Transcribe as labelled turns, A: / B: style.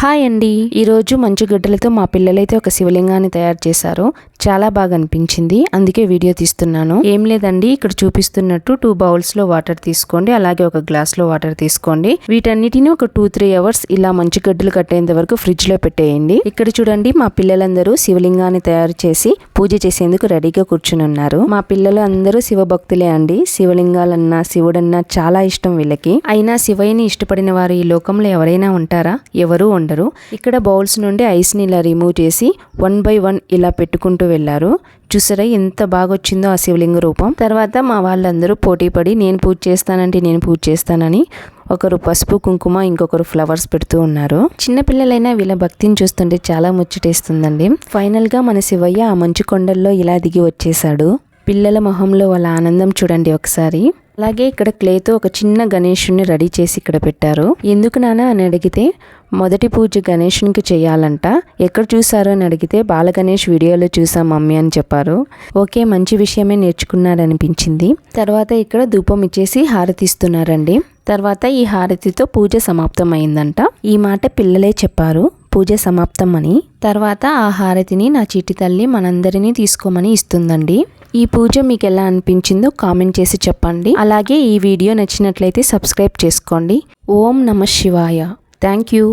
A: Hi అండి, ఈరోజు మంచుగడ్డలతో మా పిల్లలైతే ఒక శివలింగాన్ని తయారు చేశారు. చాలా బాగా అనిపించింది, అందుకే వీడియో తీస్తున్నాను. ఏం లేదండి, ఇక్కడ చూపిస్తున్నట్టు 2 బౌల్స్లో వాటర్ తీసుకోండి, అలాగే ఒక గ్లాస్లో వాటర్ తీసుకోండి. వీటన్నిటిని ఒక 2-3 అవర్స్ ఇలా మంచుగడ్డలు కట్టేంత వరకు ఫ్రిడ్జ్ లో పెట్టేయండి. ఇక్కడ చూడండి, మా పిల్లలందరూ శివలింగాన్ని తయారు చేసి పూజ చేసేందుకు రెడీగా కూర్చుని ఉన్నారు. మా పిల్లలు అందరూ శివభక్తులే అండి. శివలింగాలన్నా శివుడన్నా చాలా ఇష్టం వీళ్ళకి. అయినా శివయ్యని ఇష్టపడిన వారు ఈ లోకంలో ఎవరైనా ఉంటారా? ఎవరు ఉండరు. ఇక్కడ బౌల్స్ నుండి ఐస్ ని ఇలా రిమూవ్ చేసి 1 by 1 ఇలా పెట్టుకుంటూ వెళ్లారు. చూసారా ఎంత బాగా వచ్చిందో ఆ శివలింగ రూపం. తర్వాత మా వాళ్ళందరూ పోటీ పడి నేను పూజ చేస్తానని ఒకరు పసుపు కుంకుమ, ఇంకొకరు ఫ్లవర్స్ పెడుతూ ఉన్నారు. చిన్నపిల్లలైనా వీళ్ళ భక్తిని చూస్తుంటే చాలా ముచ్చటేస్తుందండి. ఫైనల్ గా మన శివయ్య ఆ మంచు కొండల్లో ఇలా దిగి వచ్చేసాడు. పిల్లల మొహంలో వాళ్ళ ఆనందం చూడండి ఒకసారి. అలాగే ఇక్కడ క్లేతో ఒక చిన్న గణేషుని రెడీ చేసి ఇక్కడ పెట్టారు. ఎందుకు నాన్న అని అడిగితే, మొదటి పూజ గణేషునికి చేయాలంట. ఎక్కడ చూసారు అని అడిగితే, బాల గణేష్ వీడియోలో చూసాం మమ్మీ అని చెప్పారు. ఓకే, మంచి విషయమే నేర్చుకున్నారనిపించింది. తర్వాత ఇక్కడ ధూపం ఇచ్చేసి హారతి ఇస్తున్నారండి. తర్వాత ఈ హారతితో పూజ సమాప్తం అయిందంట. ఈ మాట పిల్లలే చెప్పారు, పూజ సమాప్తం అని. తర్వాత ఆ హారతిని నా చీటి తల్లి మనందరినీ తీసుకోమని ఇస్తుందండి. ఈ పూజ మీకు ఎలా అనిపించిందో కామెంట్ చేసి చెప్పండి. అలాగే ఈ వీడియో నచ్చినట్లయితే సబ్స్క్రైబ్ చేసుకోండి. ఓం నమః శివాయ. Thank you.